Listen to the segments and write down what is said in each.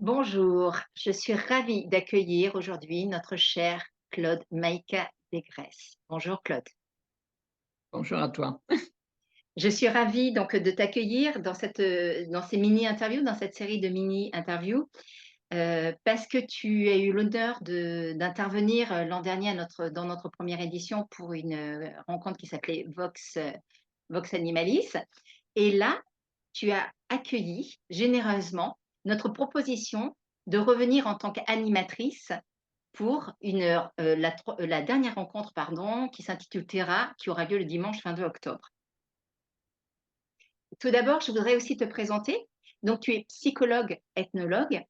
Bonjour, je suis ravie d'accueillir aujourd'hui notre cher Claude Maïka Desgrèces. Bonjour Claude. Bonjour à toi. Je suis ravie donc de t'accueillir dans dans ces mini-interviews, dans cette série de mini-interviews, parce que tu as eu l'honneur d'intervenir, l'an dernier dans notre première édition pour une, rencontre qui s'appelait Vox Animalis et là, tu as accueilli généreusement notre proposition de revenir en tant qu'animatrice pour la dernière rencontre pardon, qui s'intitule Terra, qui aura lieu le dimanche 22 octobre. Tout d'abord, je voudrais aussi te présenter. Donc, tu es psychologue ethnologue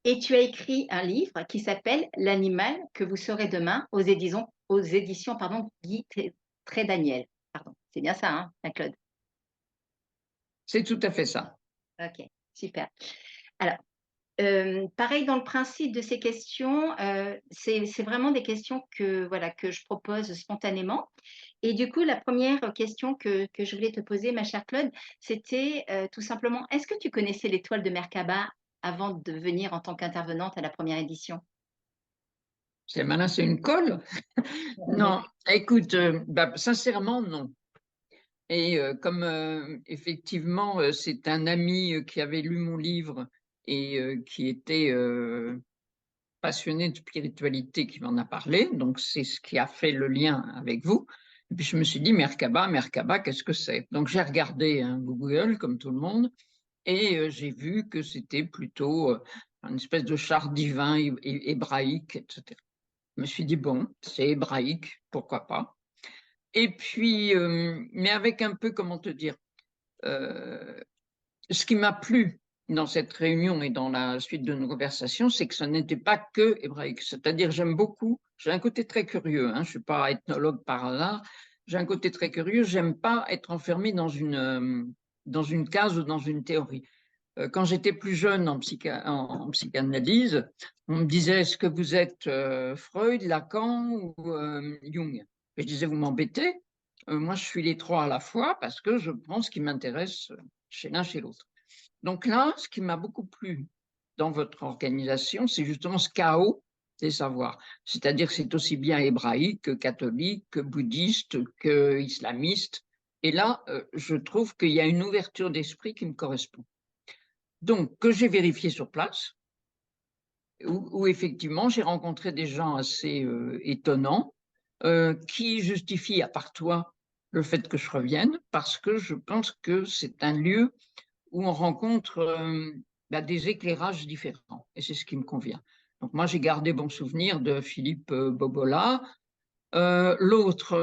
et tu as écrit un livre qui s'appelle «L'animal que vous serez demain» aux éditions pardon, Guy Trédaniel. Pardon, c'est bien ça, hein, Claude? C'est tout à fait ça. OK, super. Alors, pareil dans le principe de ces questions, c'est vraiment des questions que, voilà, que je propose spontanément et du coup, la première question que je voulais te poser, ma chère Claude, c'était, tout simplement, est-ce que tu connaissais l'étoile de Merkaba avant de venir en tant qu'intervenante à la première édition? C'est malin, c'est une colle? Non, écoute, sincèrement, non. Et comme effectivement, c'est un ami qui avait lu mon livre et qui était passionné de spiritualité qui m'en a parlé, donc c'est ce qui a fait le lien avec vous. Et puis je me suis dit, Merkaba, Merkaba, qu'est-ce que c'est? Donc j'ai regardé Google, comme tout le monde, et j'ai vu que c'était plutôt une espèce de char divin hébraïque, etc. Je me suis dit: «Bon, c'est hébraïque, pourquoi pas?» Et puis, mais avec un peu, comment te dire? Heu, Ce qui m'a plu dans cette réunion et dans la suite de nos conversations, c'est que ça n'était pas que hébraïque. C'est-à-dire, j'ai un côté très curieux, hein, je suis pas ethnologue par hasard, j'ai un côté très curieux, j'aime pas être enfermé dans une case ou dans une théorie. Quand j'étais plus jeune en psychanalyse, on me disait: «Est-ce que vous êtes, Freud, Lacan ou Jung?» Et je disais: «Vous m'embêtez, moi je suis les 3 à la fois parce que je prends ce qui m'intéresse, chez l'un chez l'autre». Donc là, ce qui m'a beaucoup plu dans votre organisation, c'est justement ce chaos des savoirs. C'est-à-dire que c'est aussi bien hébraïque que catholique, que bouddhiste, que islamiste, et là, je trouve qu'il y a une ouverture d'esprit qui me correspond. Donc, que j'ai vérifié sur place, où effectivement j'ai rencontré des gens assez étonnants, qui justifient, à part toi, le fait que je revienne, parce que je pense que c'est un lieu où on rencontre des éclairages différents, et c'est ce qui me convient. Donc moi j'ai gardé bon souvenir de Philippe Bobola. L'autre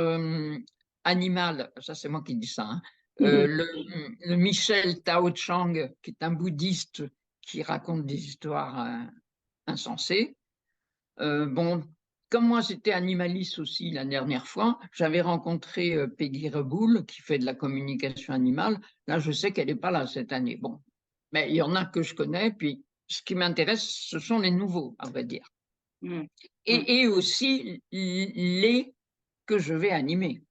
animal, ça c'est moi qui dis ça, hein, le Michel Tao Chang, qui est un bouddhiste qui raconte des histoires insensées. Bon, comme moi j'étais animaliste aussi la dernière fois, j'avais rencontré Peggy Reboul qui fait de la communication animale. Là, je sais qu'elle n'est pas là cette année. Bon, mais il y en a que je connais. Puis, ce qui m'intéresse, ce sont les nouveaux, à vrai dire, Mmh, mmh. et aussi les que je vais animer,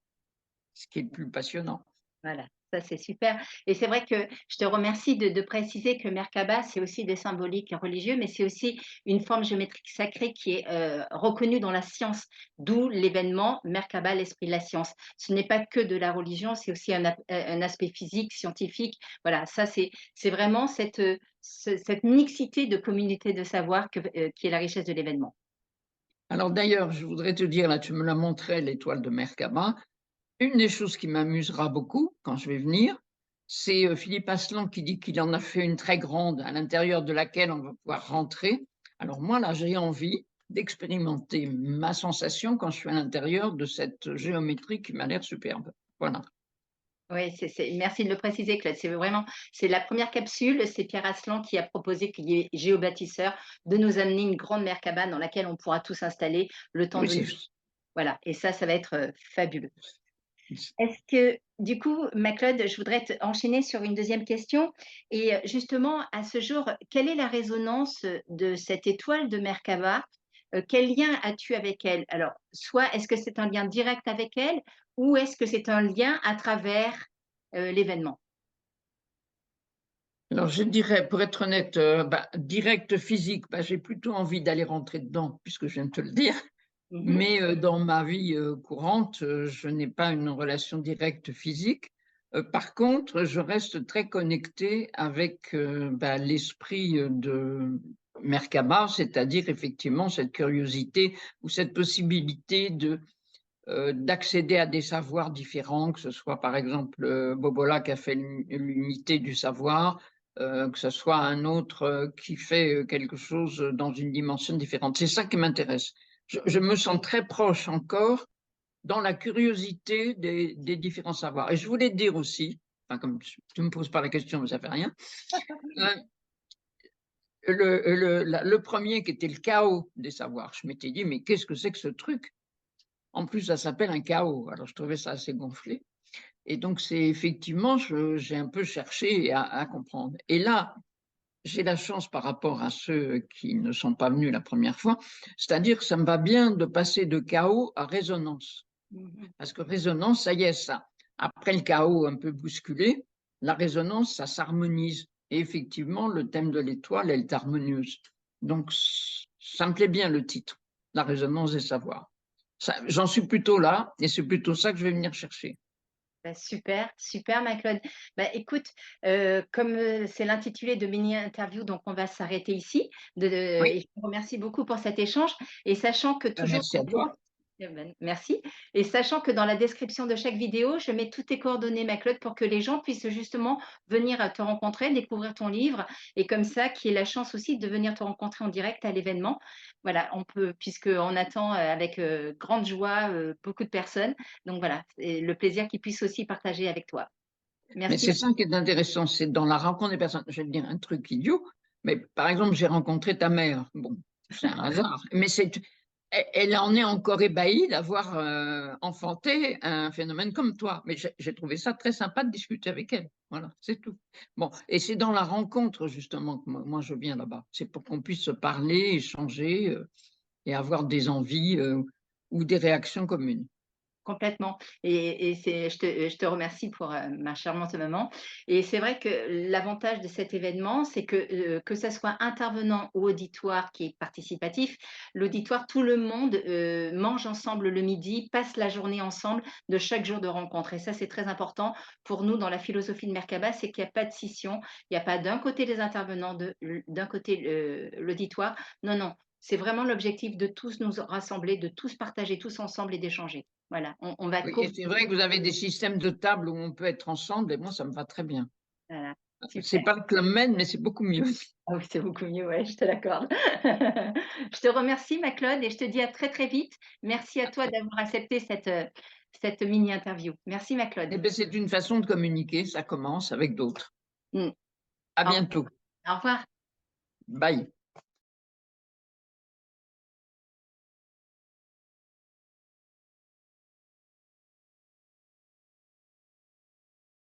ce qui est le plus passionnant. Voilà, ça c'est super et c'est vrai que je te remercie de préciser que Merkaba, c'est aussi des symboliques religieux, mais c'est aussi une forme géométrique sacrée qui est, reconnue dans la science, d'où l'événement Merkaba, l'esprit de la science. Ce n'est pas que de la religion, c'est aussi un aspect physique, scientifique. Voilà, ça c'est vraiment cette mixité de communautés de savoir qui est la richesse de l'événement. Alors d'ailleurs, je voudrais te dire, là, tu me l'as montré, l'étoile de Merkaba. Une des choses qui m'amusera beaucoup quand je vais venir, c'est Philippe Aslan qui dit qu'il en a fait une très grande à l'intérieur de laquelle on va pouvoir rentrer. Alors moi, là, j'ai envie d'expérimenter ma sensation quand je suis à l'intérieur de cette géométrie qui m'a l'air superbe. Voilà. Oui, merci de le préciser, Claude. C'est la première capsule, c'est Pierre Aslan qui a proposé, qui est géobâtisseur, de nous amener une grande mercabane dans laquelle on pourra tous s'installer le temps Oui, de c'est voilà et ça va être, fabuleux. Est-ce que du coup, ma Claude, je voudrais te enchaîner sur une deuxième question et justement à ce jour, quelle est la résonance, de cette étoile de Merkaba? Quel lien as-tu avec elle? Alors, soit est-ce que c'est un lien direct avec elle ou est-ce que c'est un lien à travers, l'événement? Alors, je dirais, pour être honnête, direct physique, j'ai plutôt envie d'aller rentrer dedans, puisque je viens de te le dire. Mmh. Mais dans ma vie courante, je n'ai pas une relation directe physique. Par contre, je reste très connectée avec l'esprit de Merkabah, c'est-à-dire effectivement cette curiosité ou cette possibilité d'accéder à des savoirs différents, que ce soit par exemple Bobola qui a fait l'unité du savoir, que ce soit un autre qui fait quelque chose dans une dimension différente. C'est ça qui m'intéresse. Je me sens très proche encore dans la curiosité des différents savoirs. Et je voulais te dire aussi, enfin, comme tu ne me poses pas la question, mais ça fait rien, euh, le premier qui était le chaos des savoirs, je m'étais dit, mais qu'est-ce que c'est que ce truc? En plus, ça s'appelle un chaos. Alors, je trouvais ça assez gonflé. Et donc, c'est effectivement, j'ai un peu cherché à comprendre. Et là, j'ai la chance par rapport à ceux qui ne sont pas venus la première fois, c'est-à-dire que ça me va bien de passer de chaos à résonance. Mmh. Parce que résonance, ça y est, ça. Après le chaos un peu bousculé, la résonance, ça s'harmonise. Et effectivement, le thème de l'étoile, elle est harmonieuse. Donc, ça me plaît bien le titre, la résonance des savoirs. J'en suis plutôt là, et c'est plutôt ça que je vais venir chercher. Bah, super, super ma Claude. Bah, écoute, comme, c'est l'intitulé de mini interview, donc on va s'arrêter ici. Et Oui, je te remercie beaucoup pour cet échange et sachant que toujours merci à toi. merci et sachant que dans la description de chaque vidéo, je mets toutes tes coordonnées ma Claude pour que les gens puissent justement venir, te rencontrer, découvrir ton livre et comme ça, qu'il y ait la chance aussi de venir te rencontrer en direct à l'événement. Voilà, on peut puisqu'on attend, avec, grande joie, beaucoup de personnes. Donc voilà, c'est le plaisir qu'ils puissent aussi partager avec toi. Mais Merci. c'est ça qui est intéressant, c'est dans la rencontre des personnes. Je vais te dire un truc idiot, mais par exemple, j'ai rencontré ta mère. Bon, c'est un hasard, mais elle en est encore ébahie d'avoir enfanté un phénomène comme toi. Mais j'ai trouvé ça très sympa de discuter avec elle. Voilà, c'est tout. Bon, et c'est dans la rencontre justement que moi je viens là-bas. C'est pour qu'on puisse se parler, échanger et avoir des envies ou des réactions communes. Complètement et c'est je te remercie pour, ma charmante maman et c'est vrai que l'avantage de cet événement, c'est que ça soit intervenant ou auditoire qui est participatif, l'auditoire, tout le monde, mange ensemble le midi, passe la journée ensemble de chaque jour de rencontre et ça, c'est très important pour nous dans la philosophie de Merkabah, c'est qu'il y a pas de scission, il y a pas d'un côté les intervenants, d'un côté l'auditoire. Non, non, c'est vraiment l'objectif de tous nous rassembler, de tous partager tous ensemble et d'échanger. Voilà, on va Oui, et c'est vrai que vous avez des systèmes de table où on peut être ensemble, et moi, ça me va très bien. voilà, C'est super. pas le Club Med, mais c'est beaucoup mieux. Ah oui, c'est beaucoup mieux, ouais, je te l'accorde. Je te remercie, ma Claude, et je te dis à très, très vite. Merci à toi d'avoir accepté cette mini interview. Merci, ma Claude. Eh bien, c'est une façon de communiquer, ça commence avec d'autres. Mmh. À Au bientôt. au revoir. Bye.